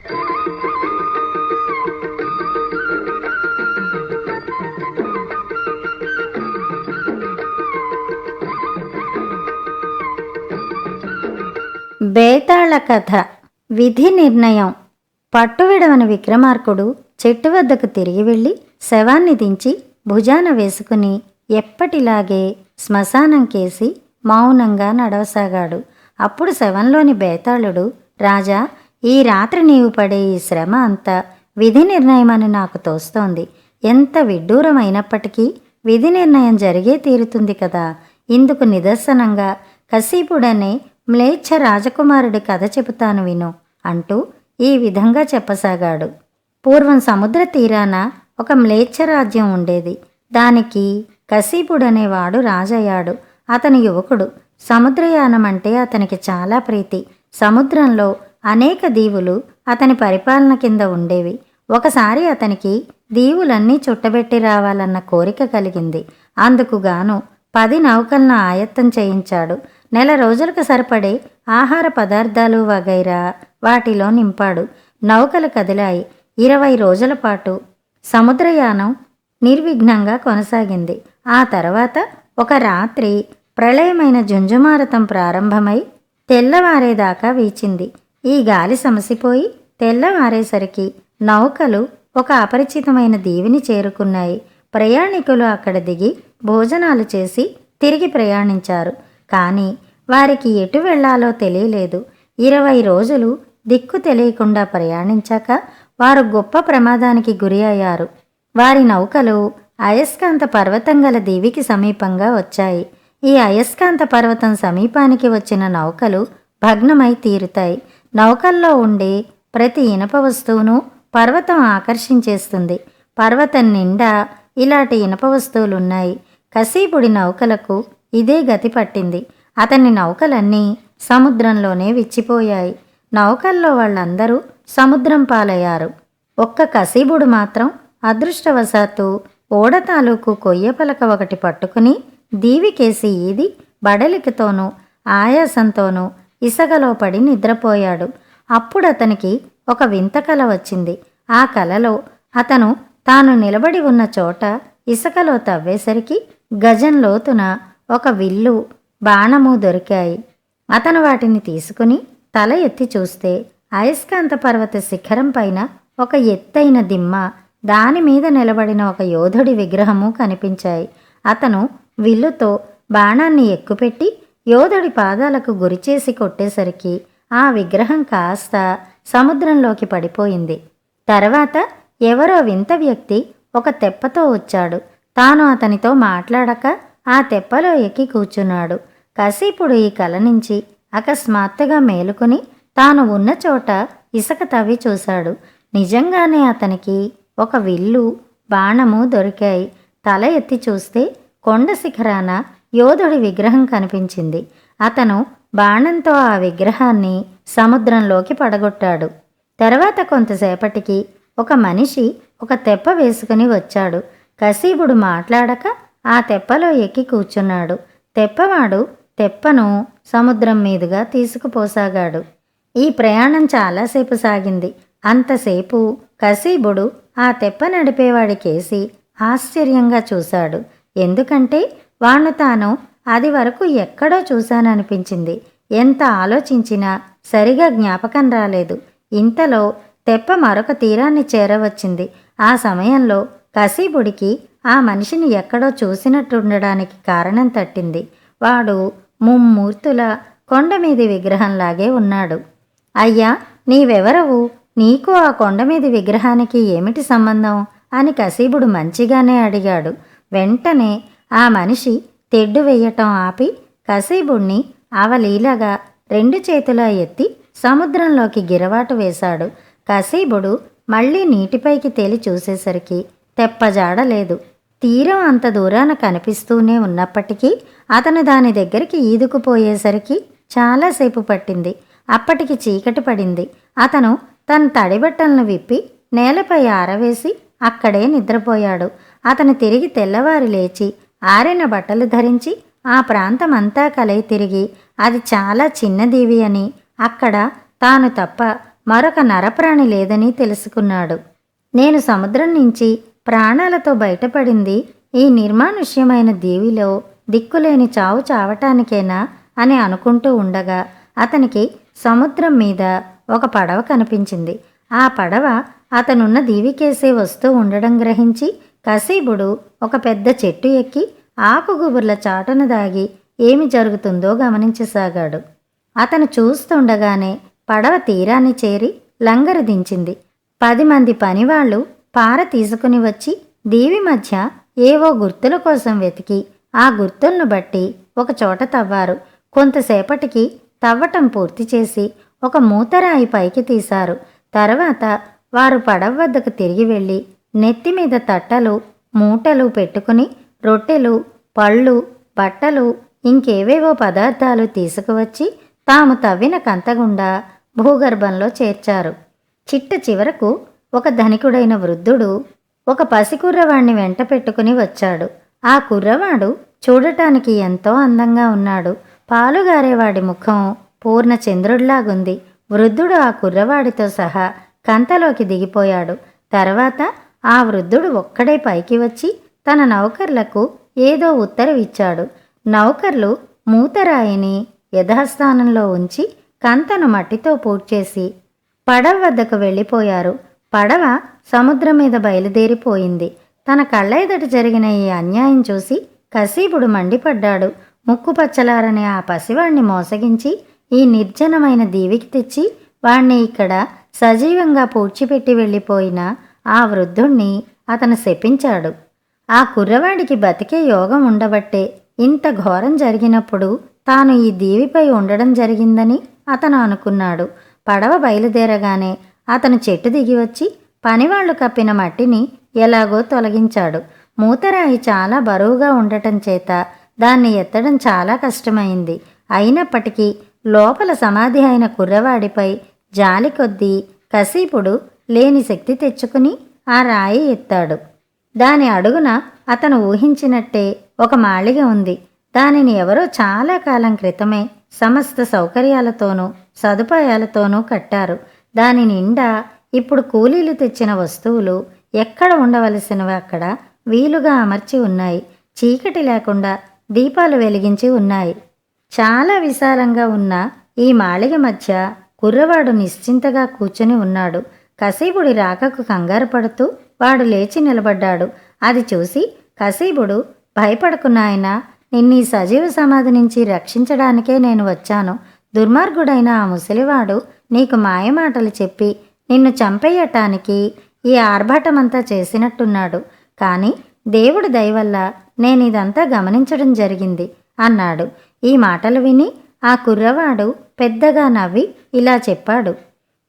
బేతాళ కథ. విధి నిర్ణయం. పట్టువిడవని విక్రమార్కుడు చెట్టు వద్దకు తిరిగి వెళ్ళి శవాన్ని దించి భుజాన వేసుకుని ఎప్పటిలాగే శ్మశానం కేసి మౌనంగా నడవసాగాడు. అప్పుడు శవంలోని బేతాళుడు, రాజా, ఈ రాత్రి నీవు పడే ఈ శ్రమ అంతా విధి నిర్ణయమని నాకు తోస్తోంది. ఎంత విడ్డూరమైనప్పటికీ విధి నిర్ణయం జరిగే తీరుతుంది కదా. ఇందుకు నిదర్శనంగా కశీపుడనే మ్లేచ్ఛ రాజకుమారుడి కథ చెబుతాను విను అంటూ ఈ విధంగా చెప్పసాగాడు. పూర్వం సముద్ర తీరాన ఒక మ్లేచ్ఛ రాజ్యం ఉండేది. దానికి కశీపుడనేవాడు రాజయ్యాడు. అతని యువకుడు. సముద్రయానం అంటే అతనికి చాలా ప్రీతి. సముద్రంలో అనేక దీవులు అతని పరిపాలన కింద ఉండేవి. ఒకసారి అతనికి దీవులన్నీ చుట్టబెట్టి రావాలన్న కోరిక కలిగింది. అందుకుగాను 10 నౌకలను ఆయత్తం చేయించాడు. నెల రోజులకు సరిపడే ఆహార పదార్థాలు వగైరా వాటిలో నింపాడు. నౌకలు కదిలాయి. 20 రోజుల పాటు సముద్రయానం నిర్విఘ్నంగా కొనసాగింది. ఆ తర్వాత ఒక రాత్రి ప్రళయమైన జుంజుమారతం ప్రారంభమై తెల్లవారేదాకా వీచింది. ఈ గాలి సమసిపోయి తెల్లవారేసరికి నౌకలు ఒక అపరిచితమైన దీవిని చేరుకున్నాయి. ప్రయాణికులు అక్కడ దిగి భోజనాలు చేసి తిరిగి ప్రయాణించారు. కానీ వారికి ఎటు వెళ్లాలో తెలియలేదు. 20 రోజులు దిక్కు తెలియకుండా ప్రయాణించాక వారు గొప్ప ప్రమాదానికి గురి అయ్యారు. వారి నౌకలు అయస్కాంత పర్వతం గల దీవికి సమీపంగా వచ్చాయి. ఈ అయస్కాంత పర్వతం సమీపానికి వచ్చిన నౌకలు భగ్నమై తీరుతాయి. నౌకల్లో ఉండే ప్రతి ఇనప వస్తువును పర్వతం ఆకర్షించేస్తుంది. పర్వతం నిండా ఇలాంటి ఇనప వస్తువులున్నాయి. కశీపుడి నౌకలకు ఇదే గతి పట్టింది. అతని నౌకలన్నీ సముద్రంలోనే విచ్చిపోయాయి. నౌకల్లో వాళ్ళందరూ సముద్రం పాలయ్యారు. ఒక్క కశీబుడు మాత్రం అదృష్టవశాత్తు ఓడ తాలూకు కొయ్యపలక ఒకటి పట్టుకుని దీవికేసి ఈది బడలికతోనూ ఆయాసంతోనూ ఇసగలో పడి నిద్రపోయాడు. అప్పుడు అతనికి ఒక వింత కల వచ్చింది. ఆ కలలో అతను తాను నిలబడి ఉన్న చోట ఇసుకలో తవ్వేసరికి గజం లోతున ఒక విల్లు, బాణము దొరికాయి. అతను వాటిని తీసుకుని తల ఎత్తి చూస్తే అయస్కాంత పర్వత శిఖరం పైన ఒక ఎత్తైన దిమ్మ, దానిమీద నిలబడిన ఒక యోధుడి విగ్రహము కనిపించాయి. అతను విల్లుతో బాణాన్ని ఎక్కుపెట్టి యోధుడి పాదాలకు గురిచేసి కొట్టేసరికి ఆ విగ్రహం కాస్త సముద్రంలోకి పడిపోయింది. తర్వాత ఎవరో వింత వ్యక్తి ఒక తెప్పతో వచ్చాడు. తాను అతనితో మాట్లాడక ఆ తెప్పలో ఎక్కి కూర్చున్నాడు. కశీపుడు ఈ కల నుంచి అకస్మాత్తుగా మేలుకుని తాను ఉన్న చోట ఇసుక తవ్వి చూశాడు. నిజంగానే అతనికి ఒక విల్లు, బాణము దొరికాయి. తల ఎత్తి చూస్తే కొండ శిఖరాన యోధుడి విగ్రహం కనిపించింది. అతను బాణంతో ఆ విగ్రహాన్ని సముద్రంలోకి పడగొట్టాడు. తర్వాత కొంతసేపటికి ఒక మనిషి ఒక తెప్ప వేసుకుని వచ్చాడు. కశీపుడు మాట్లాడక ఆ తెప్పలో ఎక్కి కూర్చున్నాడు. తెప్పవాడు తెప్పను సముద్రం మీదుగా తీసుకుపోసాగాడు. ఈ ప్రయాణం చాలాసేపు సాగింది. అంతసేపు కశీపుడు ఆ తెప్ప నడిపేవాడికేసి ఆశ్చర్యంగా చూశాడు. ఎందుకంటే వాణ్ణు తాను అది వరకు ఎక్కడో చూశాననిపించింది. ఎంత ఆలోచించినా సరిగా జ్ఞాపకం రాలేదు. ఇంతలో తెప్ప మరొక తీరాన్ని చేరవచ్చింది. ఆ సమయంలో కశీపుడికి ఆ మనిషిని ఎక్కడో చూసినట్టుండడానికి కారణం తట్టింది. వాడు ముమ్మూర్తుల కొండమీది విగ్రహంలాగే ఉన్నాడు. అయ్యా, నీవెవరవు? నీకు ఆ కొండమీది విగ్రహానికి ఏమిటి సంబంధం అని కశీపుడు మంచిగానే అడిగాడు. వెంటనే ఆ మనిషి తెడ్డు వెయ్యటం ఆపి కశీపుణ్ణి అవలీలగా 2 చేతులా ఎత్తి సముద్రంలోకి గిరవాటు వేశాడు. కశీపుడు మళ్ళీ నీటిపైకి తేలి చూసేసరికి తెప్పజాడలేదు. తీరం అంత దూరాన కనిపిస్తూనే ఉన్నప్పటికీ అతను దాని దగ్గరికి ఈదుకుపోయేసరికి చాలాసేపు పట్టింది. అప్పటికి చీకటి పడింది. అతను తన తడిబట్టలను విప్పి నేలపై ఆరవేసి అక్కడే నిద్రపోయాడు. అతను తిరిగి తెల్లవారి లేచి ఆరిన బట్టలు ధరించి ఆ ప్రాంతమంతా కలయి తిరిగి అది చాలా చిన్న దీవి అని, అక్కడ తాను తప్ప మరొక నరప్రాణి లేదని తెలుసుకున్నాడు. నేను సముద్రం నుంచి ప్రాణాలతో బయటపడింది ఈ నిర్మానుష్యమైన దీవిలో దిక్కులేని చావు చావటానికేనా అని అనుకుంటూ ఉండగా అతనికి సముద్రం మీద ఒక పడవ కనిపించింది. ఆ పడవ అతనున్న దీవికేసే వస్తూ ఉండడం గ్రహించి కసీబుడు ఒక పెద్ద చెట్టు ఎక్కి ఆకుగుబుర్ల చాటున దాగి ఏమి జరుగుతుందో గమనించసాగాడు. అతను చూస్తుండగానే పడవ తీరాన్ని చేరి లంగరు దించింది. 10 మంది పనివాళ్లు పార తీసుకుని వచ్చి దీవి మధ్య ఏవో గుర్తుల కోసం వెతికి ఆ గుర్తులను బట్టి ఒక చోట తవ్వారు. కొంతసేపటికి తవ్వటం పూర్తి చేసి ఒక మూతరాయి పైకి తీశారు. తర్వాత వారు పడవ వద్దకు తిరిగి వెళ్ళి నెత్తిమీద తట్టలు మూటలు పెట్టుకుని రొట్టెలు, పళ్ళు, బట్టలు, ఇంకేవేవో పదార్థాలు తీసుకువచ్చి తాము తవ్విన కంతగుండా భూగర్భంలో చేర్చారు. చిట్ట చివరకు ఒక ధనికుడైన వృద్ధుడు ఒక పసికుర్రవాణ్ణి వెంట పెట్టుకుని వచ్చాడు. ఆ కుర్రవాడు చూడటానికి ఎంతో అందంగా ఉన్నాడు. పాలుగారేవాడి ముఖం పూర్ణ చంద్రుడిలాగుంది. వృద్ధుడు ఆ కుర్రవాడితో సహా కంతలోకి దిగిపోయాడు. తర్వాత ఆ వృద్ధుడు ఒక్కడే పైకి వచ్చి తన నౌకర్లకు ఏదో ఉత్తరవిచ్చాడు. నౌకర్లు మూతరాయిని యథాస్థానంలో ఉంచి కంతను మట్టితో పూడ్చేసి పడవ వద్దకు వెళ్ళిపోయారు. పడవ సముద్రం మీద బయలుదేరిపోయింది. తన కళ్ళెదుట జరిగిన ఈ అన్యాయం చూసి కసీబుడు మండిపడ్డాడు. ముక్కుపచ్చలారని ఆ పసివాణ్ణి మోసగించి ఈ నిర్జనమైన దీవికి తెచ్చి వాణ్ణి ఇక్కడ సజీవంగా పూడ్చిపెట్టి వెళ్ళిపోయిన ఆ వృద్ధుణ్ణి అతను శపించాడు. ఆ కుర్రవాడికి బతికే యోగం ఉండబట్టే ఇంత ఘోరం జరిగినప్పుడు తాను ఈ దీవిపై ఉండడం జరిగిందని అతను అనుకున్నాడు. పడవ బయలుదేరగానే అతను చెట్టు దిగి వచ్చి పనివాళ్లు కప్పిన మట్టిని ఎలాగో తొలగించాడు. మూతరాయి చాలా బరువుగా ఉండటం చేత దాన్ని ఎత్తడం చాలా కష్టమైంది. అయినప్పటికీ లోపల సమాధి అయిన కుర్రవాడిపై జాలి కొద్దీ కసీపుడు లేని శక్తి తెచ్చుకుని ఆ రాయి ఎత్తాడు. దాని అడుగున అతను ఊహించినట్టే ఒక మాళిగ ఉంది. దానిని ఎవరో చాలా కాలం క్రితమే సమస్త సౌకర్యాలతోనూ సదుపాయాలతోనూ కట్టారు. దాని నిండా ఇప్పుడు కూలీలు తెచ్చిన వస్తువులు ఎక్కడ ఉండవలసినవి అక్కడ వీలుగా అమర్చి ఉన్నాయి. చీకటి లేకుండా దీపాలు వెలిగించి ఉన్నాయి. చాలా విశాలంగా ఉన్న ఈ మాళిగ మధ్య కుర్రవాడు నిశ్చింతగా కూర్చుని ఉన్నాడు. కసీబుడి రాకకు కంగారు పడుతూ వాడు లేచి నిలబడ్డాడు. అది చూసి కసీబుడు, భయపడకు నాయనా, నిన్నీ సజీవ సమాధి నుంచి రక్షించడానికే నేను వచ్చాను. దుర్మార్గుడైన ఆ ముసలివాడు నీకు మాయమాటలు చెప్పి నిన్ను చంపేయటానికి ఈ ఆర్భాటమంతా చేసినట్టున్నాడు. కానీ దేవుడి దయవల్ల నేనిదంతా గమనించడం జరిగింది అన్నాడు. ఈ మాటలు విని ఆ కుర్రవాడు పెద్దగా నవ్వి ఇలా చెప్పాడు.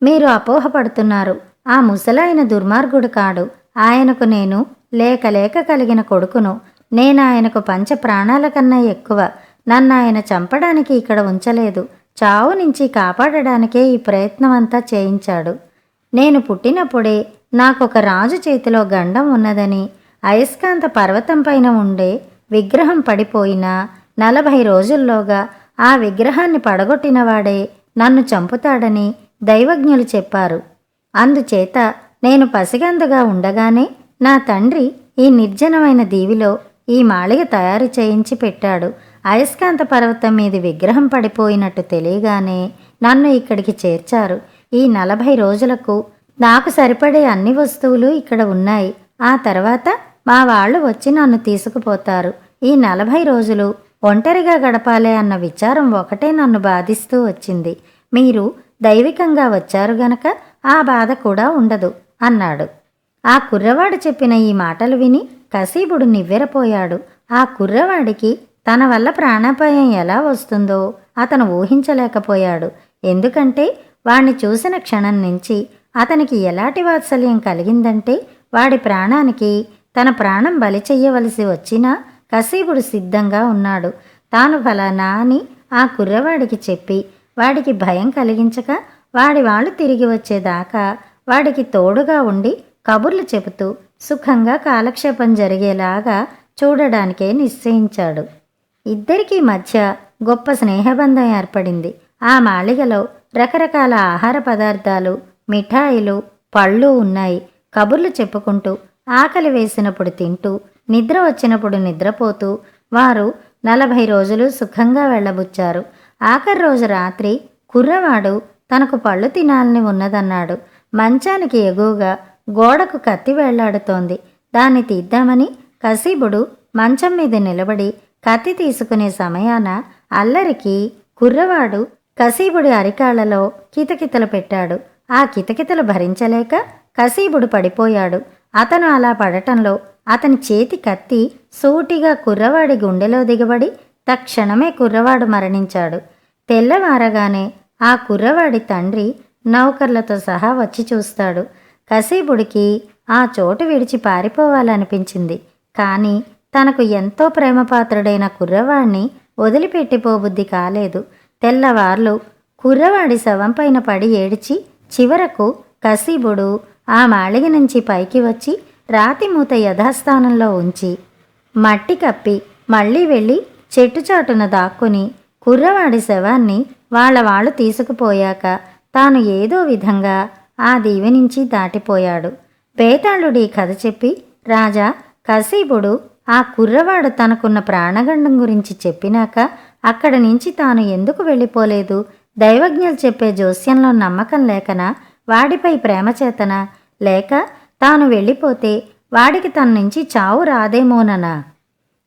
మీరు అపోహపడుతున్నారు. ఆ ముసలాయన దుర్మార్గుడు కాడు. ఆయనకు నేను లేక లేక కలిగిన కొడుకును. నేనాయనకు పంచ ప్రాణాల కన్నా ఎక్కువ. నన్నాయన చంపడానికి ఇక్కడ ఉంచలేదు. చావు నుంచి కాపాడడానికే ఈ ప్రయత్నమంతా చేయించాడు. నేను పుట్టినప్పుడే నాకొక రాజు చేతిలో గండం ఉన్నదని, అయస్కాంత పర్వతం పైన ఉండే విగ్రహం పడిపోయినా 40 రోజుల్లోగా ఆ విగ్రహాన్ని పడగొట్టినవాడే నన్ను చంపుతాడని దైవజ్ఞులు చెప్పారు. అందుచేత నేను పసిగందుగా ఉండగానే నా తండ్రి ఈ నిర్జనమైన దీవిలో ఈ మాళిగ తయారు చేయించి పెట్టాడు. అయస్కాంత పర్వతం మీద విగ్రహం పడిపోయినట్టు తెలియగానే నన్ను ఇక్కడికి చేర్చారు. ఈ 40 రోజులకు నాకు సరిపడే అన్ని వస్తువులు ఇక్కడ ఉన్నాయి. ఆ తర్వాత మా వాళ్ళు వచ్చి నన్ను తీసుకుపోతారు. ఈ 40 రోజులు ఒంటరిగా గడపాలే అన్న విచారం ఒకటే నన్ను బాధిస్తూ వచ్చింది. మీరు దైవికంగా వచ్చారు గనక ఆ బాధ కూడా ఉండదు అన్నాడు. ఆ కుర్రవాడు చెప్పిన ఈ మాటలు విని కసీబుడు నివ్వెరపోయాడు. ఆ కుర్రవాడికి తన వల్ల ప్రాణాపాయం ఎలా వస్తుందో అతను ఊహించలేకపోయాడు. ఎందుకంటే వాణ్ణి చూసిన క్షణం నుంచి అతనికి ఎలాంటి వాత్సల్యం కలిగిందంటే వాడి ప్రాణానికి తన ప్రాణం బలి చెయ్యవలసి వచ్చినా కసీబుడు సిద్ధంగా ఉన్నాడు. తాను ఫలానా అని ఆ కుర్రవాడికి చెప్పి వాడికి భయం కలిగించక వాడి వాళ్ళు తిరిగి వచ్చేదాకా వాడికి తోడుగా ఉండి కబుర్లు చెబుతూ సుఖంగా కాలక్షేపం జరిగేలాగా చూడడానికే నిశ్చయించాడు. ఇద్దరికీ మధ్య గొప్ప స్నేహబంధం ఏర్పడింది. ఆ మాళిగలో రకరకాల ఆహార పదార్థాలు, మిఠాయిలు, పళ్ళు ఉన్నాయి. కబుర్లు చెప్పుకుంటూ, ఆకలి వేసినప్పుడు తింటూ, నిద్ర వచ్చినప్పుడు నిద్రపోతూ వారు 40 రోజులు సుఖంగా వెళ్ళబుచ్చారు. ఆఖరి రోజు రాత్రి కుర్రవాడు తనకు పళ్ళు తినాలని ఉన్నదన్నాడు. మంచానికి ఎగువగా గోడకు కత్తి వేళ్లాడుతోంది. దాన్ని తీద్దామని కసీబుడు మంచం మీద నిలబడి కత్తి తీసుకునే సమయాన అల్లరికి కుర్రవాడు కసీబుడి అరికాళ్లలో కితకితలు పెట్టాడు. ఆ కితకితలు భరించలేక కసీబుడు పడిపోయాడు. అతను అలా పడటంలో అతని చేతి కత్తి సూటిగా కుర్రవాడి గుండెలో దిగబడి తక్షణమే కుర్రవాడు మరణించాడు. తెల్లవారగానే ఆ కుర్రవాడి తండ్రి నౌకర్లతో సహా వచ్చి చూస్తాడు. కసీబుడికి ఆ చోటు విడిచి పారిపోవాలనిపించింది. కానీ తనకు ఎంతో ప్రేమపాత్రుడైన కుర్రవాడిని వదిలిపెట్టిపోబుద్ధి కాలేదు. తెల్లవార్లు కుర్రవాడి శవం పైన పడి ఏడిచి చివరకు కసీబుడు ఆ మాళిగ నుంచి పైకి వచ్చి రాతి మూత యథాస్థానంలో ఉంచి మట్టి కప్పి మళ్ళీ వెళ్ళి చెట్టుచాటున దాక్కుని కుర్రవాడి శవాన్ని వాళ్ళు తీసుకుపోయాక తాను ఏదో విధంగా ఆ దీవి నుంచి దాటిపోయాడు. బేతాళుడి కథ చెప్పి రాజా కసీబుడు ఆ కుర్రవాడు తనకున్న ప్రాణగండం గురించి చెప్పినాక అక్కడి నుంచి తాను ఎందుకు వెళ్ళిపోలేదు? దైవజ్ఞులు చెప్పే జోస్యంలో నమ్మకం లేకనా? వాడిపై ప్రేమ చేతనా? లేక తాను వెళ్ళిపోతే వాడికి తన నుంచి చావు రాదేమోననా?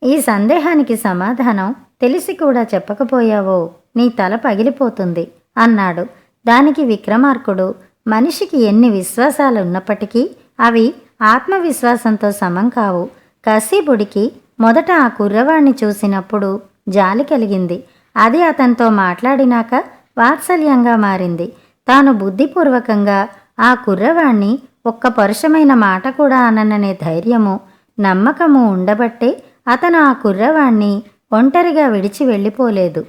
ఈ సందేహానికి సమాధానం తెలిసి కూడా చెప్పకపోయావో నీ తల పగిలిపోతుంది అన్నాడు. దానికి విక్రమార్కుడు, మనిషికి ఎన్ని విశ్వాసాలున్నప్పటికీ అవి ఆత్మవిశ్వాసంతో సమం కావు. కసీబుడికి మొదట ఆ కుర్రవాణ్ణి చూసినప్పుడు జాలి కలిగింది. అది అతనితో మాట్లాడినాక వాత్సల్యంగా మారింది. తాను బుద్ధిపూర్వకంగా ఆ కుర్రవాణ్ణి ఒక్క పరుషమైన మాట కూడా అనననే ధైర్యము, నమ్మకము ఉండబట్టే అతను ఆ కుర్రవాణ్ణి ఒంటరిగా విడిచి వెళ్ళిపోలేదు.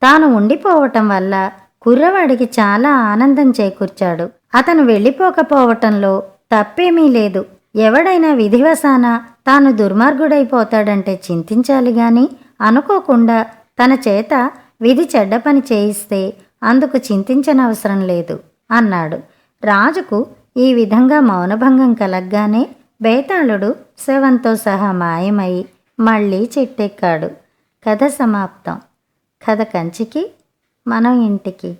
తాను ఉండిపోవటం వల్ల కుర్రవాడికి చాలా ఆనందం చేకూర్చాడు. అతను వెళ్ళిపోకపోవటంలో తప్పేమీ లేదు. ఎవడైనా విధివశాన తాను దుర్మార్గుడైపోతాడంటే చింతించాలి గాని అనుకోకుండా తన చేత విధి చెడ్డ పని చేయిస్తే అందుకు చింతించనవసరం లేదు అన్నాడు. రాజుకు ఈ విధంగా మౌనభంగం కలగ్గానే బేతాళుడు శవంతో సహా మాయమై మళ్ళీ చెట్టెక్కాడు. కథ సమాప్తం. కథ కంచికి, మనం ఇంటికి.